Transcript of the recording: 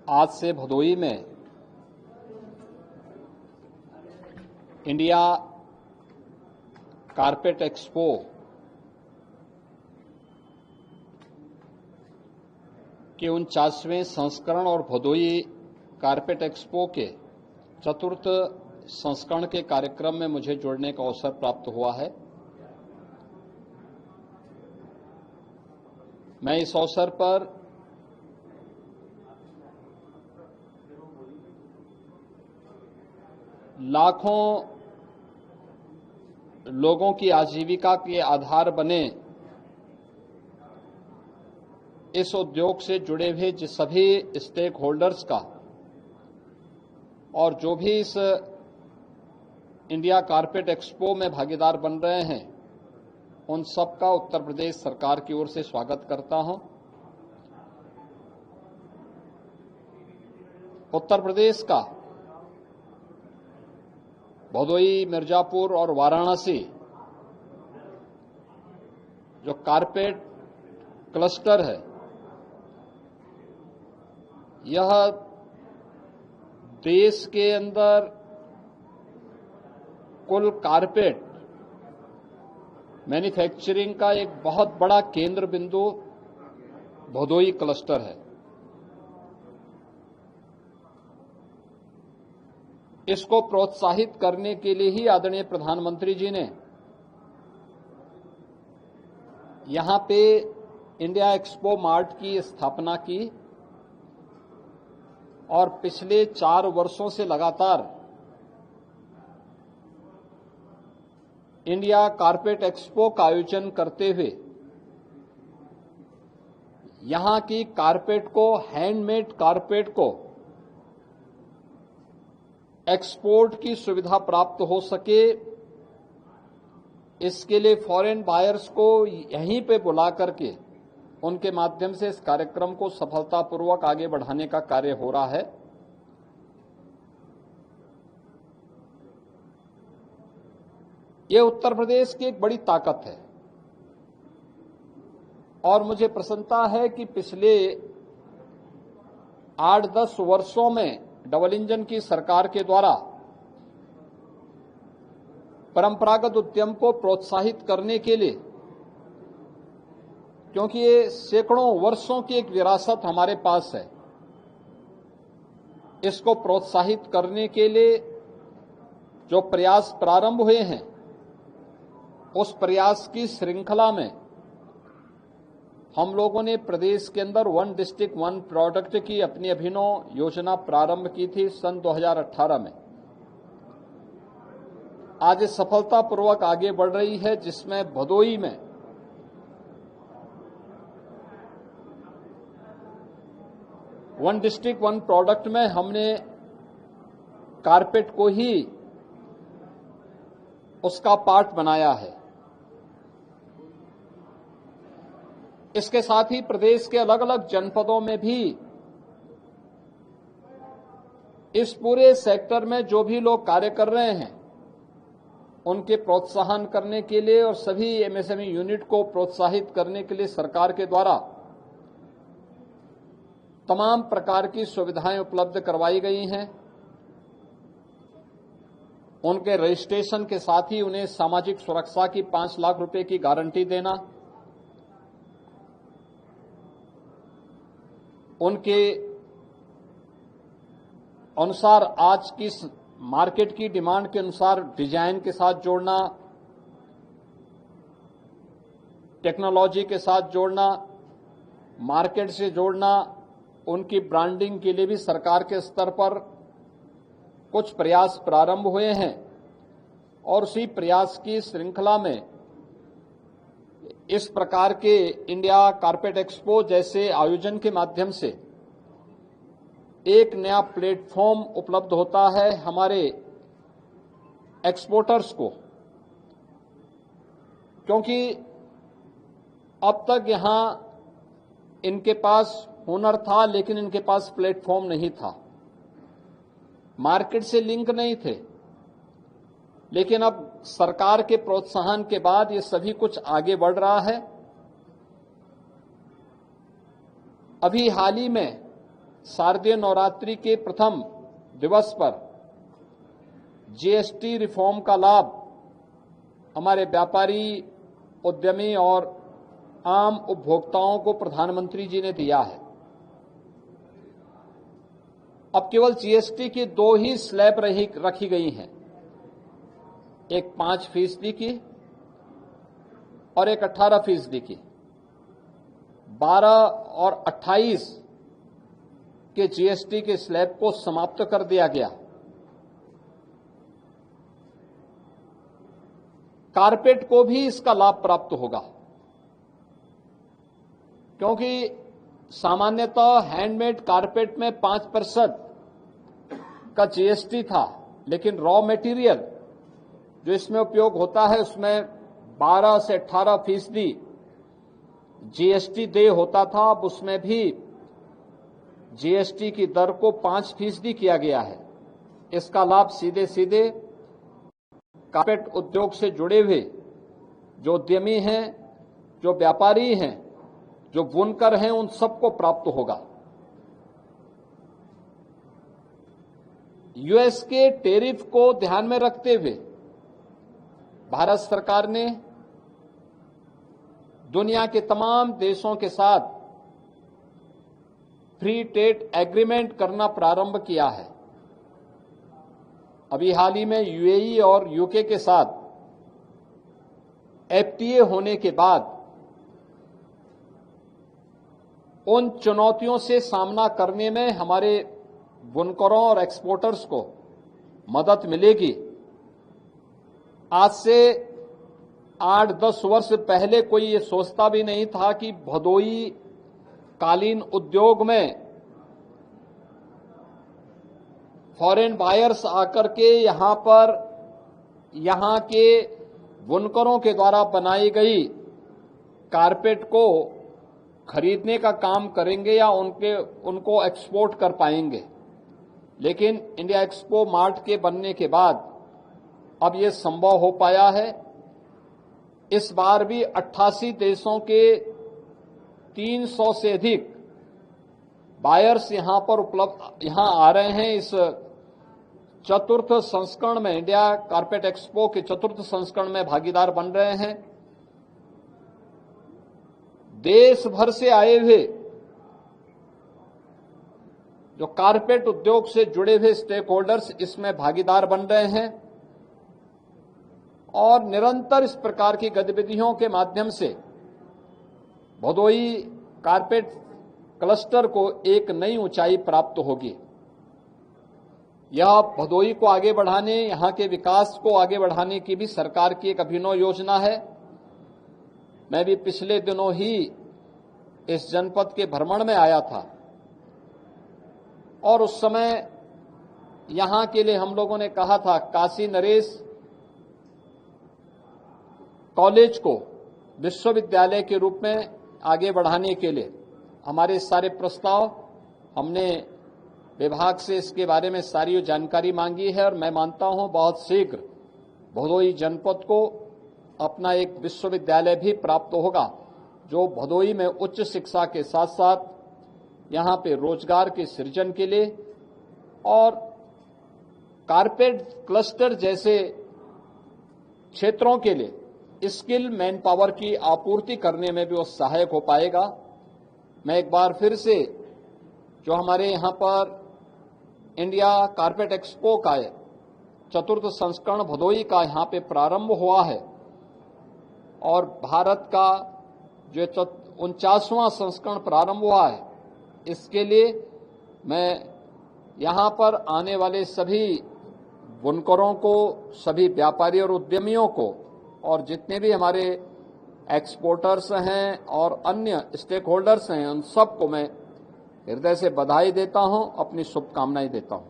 आज से भदोई में इंडिया कारपेट एक्सपो के 49वें संस्करण और भदोई कारपेट एक्सपो के चतुर्थ संस्करण के कार्यक्रम में मुझे जुड़ने का अवसर प्राप्त हुआ है। मैं इस अवसर पर लाखों लोगों की आजीविका के आधार बने इस उद्योग से जुड़े हुए सभी स्टेक होल्डर्स का और जो भी इस इंडिया कारपेट एक्सपो में भागीदार बन रहे हैं उन सबका उत्तर प्रदेश सरकार की ओर से स्वागत करता हूं। उत्तर प्रदेश का भदोई, मिर्जापुर और वाराणसी जो कारपेट क्लस्टर है, यह देश के अंदर कुल कारपेट मैन्युफैक्चरिंग का एक बहुत बड़ा केंद्र बिंदु भदोई क्लस्टर है। इसको प्रोत्साहित करने के लिए ही आदरणीय प्रधानमंत्री जी ने यहां पे इंडिया एक्सपो मार्ट की स्थापना की और पिछले 4 वर्षों से लगातार इंडिया कारपेट एक्सपो का आयोजन करते हुए यहां की कारपेट को, हैंडमेड कारपेट को एक्सपोर्ट की सुविधा प्राप्त हो सके, इसके लिए फॉरेन बायर्स को यहीं पे बुला करके उनके माध्यम से इस कार्यक्रम को सफलतापूर्वक आगे बढ़ाने का कार्य हो रहा है। ये उत्तर प्रदेश की एक बड़ी ताकत है और मुझे प्रसन्नता है कि पिछले 8-10 वर्षों में डबल इंजन की सरकार के द्वारा परंपरागत उद्यम को प्रोत्साहित करने के लिए, क्योंकि ये सैकड़ों वर्षों की एक विरासत हमारे पास है, इसको प्रोत्साहित करने के लिए जो प्रयास प्रारंभ हुए हैं, उस प्रयास की श्रृंखला में हम लोगों ने प्रदेश के अंदर 1 डिस्ट्रिक्ट 1 प्रोडक्ट की अपनी अभिनव योजना प्रारंभ की थी सन 2018 में। आज सफलतापूर्वक आगे बढ़ रही है, जिसमें भदोई में वन डिस्ट्रिक्ट 1 प्रोडक्ट में हमने कारपेट को ही उसका पार्ट बनाया है। इसके साथ ही प्रदेश के अलग अलग जनपदों में भी इस पूरे सेक्टर में जो भी लोग कार्य कर रहे हैं उनके प्रोत्साहन करने के लिए और सभी एमएसएमई यूनिट को प्रोत्साहित करने के लिए सरकार के द्वारा तमाम प्रकार की सुविधाएं उपलब्ध करवाई गई हैं। उनके रजिस्ट्रेशन के साथ ही उन्हें सामाजिक सुरक्षा की 5 लाख रुपए की गारंटी देना, उनके अनुसार आज की मार्केट की डिमांड के अनुसार डिजाइन के साथ जोड़ना, टेक्नोलॉजी के साथ जोड़ना, मार्केट से जोड़ना, उनकी ब्रांडिंग के लिए भी सरकार के स्तर पर कुछ प्रयास प्रारंभ हुए हैं और उसी प्रयास की श्रृंखला में इस प्रकार के इंडिया कारपेट एक्सपो जैसे आयोजन के माध्यम से एक नया प्लेटफॉर्म उपलब्ध होता है हमारे एक्सपोर्टर्स को, क्योंकि अब तक यहां इनके पास हुनर था लेकिन इनके पास प्लेटफॉर्म नहीं था, मार्केट से लिंक नहीं थे। लेकिन अब सरकार के प्रोत्साहन के बाद ये सभी कुछ आगे बढ़ रहा है। अभी हाल ही में शारदीय नवरात्रि के प्रथम दिवस पर जीएसटी रिफॉर्म का लाभ हमारे व्यापारी, उद्यमी और आम उपभोक्ताओं को प्रधानमंत्री जी ने दिया है। अब केवल जीएसटी की 2 ही स्लैब रखी गई हैं, एक 5% की और एक 18% की। 12 और 28 के जीएसटी के स्लैब को समाप्त कर दिया गया। कारपेट को भी इसका लाभ प्राप्त होगा, क्योंकि सामान्यतः हैंडमेड कारपेट में 5% का जीएसटी था, लेकिन रॉ मटेरियल जो इसमें उपयोग होता है उसमें 12 से 18% जीएसटी देय होता था। अब उसमें भी जीएसटी की दर को 5% किया गया है। इसका लाभ सीधे सीधे कारपेट उद्योग से जुड़े हुए जो उद्यमी हैं, जो व्यापारी हैं, जो बुनकर हैं, उन सबको प्राप्त होगा। यूएस के टैरिफ को ध्यान में रखते हुए भारत सरकार ने दुनिया के तमाम देशों के साथ फ्री ट्रेड एग्रीमेंट करना प्रारंभ किया है। अभी हाल ही में यूएई और यूके के साथ एफटीए होने के बाद उन चुनौतियों से सामना करने में हमारे बुनकरों और एक्सपोर्टर्स को मदद मिलेगी। आज से 8-10 वर्ष पहले कोई ये सोचता भी नहीं था कि भदोई कालीन उद्योग में फॉरेन बायर्स आकर के यहां के बुनकरों के द्वारा बनाई गई कारपेट को खरीदने का काम करेंगे या उनको एक्सपोर्ट कर पाएंगे। लेकिन इंडिया एक्सपो मार्ट के बनने के बाद अब ये संभव हो पाया है। इस बार भी 88 देशों के 300 से अधिक बायर्स यहां आ रहे हैं। इस चतुर्थ संस्करण में, इंडिया कारपेट एक्सपो के चतुर्थ संस्करण में भागीदार बन रहे हैं। देश भर से आए हुए जो कारपेट उद्योग से जुड़े हुए स्टेक होल्डर्स इसमें भागीदार बन रहे हैं और निरंतर इस प्रकार की गतिविधियों के माध्यम से भदोई कारपेट क्लस्टर को एक नई ऊंचाई प्राप्त होगी। यह भदोई को आगे बढ़ाने, यहां के विकास को आगे बढ़ाने की भी सरकार की एक अभिनव योजना है। मैं भी पिछले दिनों ही इस जनपद के भ्रमण में आया था और उस समय यहां के लिए हम लोगों ने कहा था काशी नरेश कॉलेज को विश्वविद्यालय के रूप में आगे बढ़ाने के लिए हमारे सारे प्रस्ताव, हमने विभाग से इसके बारे में सारी जानकारी मांगी है और मैं मानता हूं बहुत शीघ्र भदोई जनपद को अपना एक विश्वविद्यालय भी प्राप्त होगा, जो भदोई में उच्च शिक्षा के साथ साथ यहां पे रोजगार के सृजन के लिए और कारपेट क्लस्टर जैसे क्षेत्रों के लिए स्किल मैन पावर की आपूर्ति करने में भी वो सहायक हो पाएगा। मैं एक बार फिर से जो हमारे यहाँ पर इंडिया कारपेट एक्सपो का चतुर्थ संस्करण भदोई का यहाँ पे प्रारंभ हुआ है और भारत का जो 49वां संस्करण प्रारंभ हुआ है, इसके लिए मैं यहाँ पर आने वाले सभी बुनकरों को, सभी व्यापारी और उद्यमियों को और जितने भी हमारे एक्सपोर्टर्स हैं और अन्य स्टेक होल्डर्स हैं, उन सबको मैं हृदय से बधाई देता हूं, अपनी शुभकामनाएं देता हूं।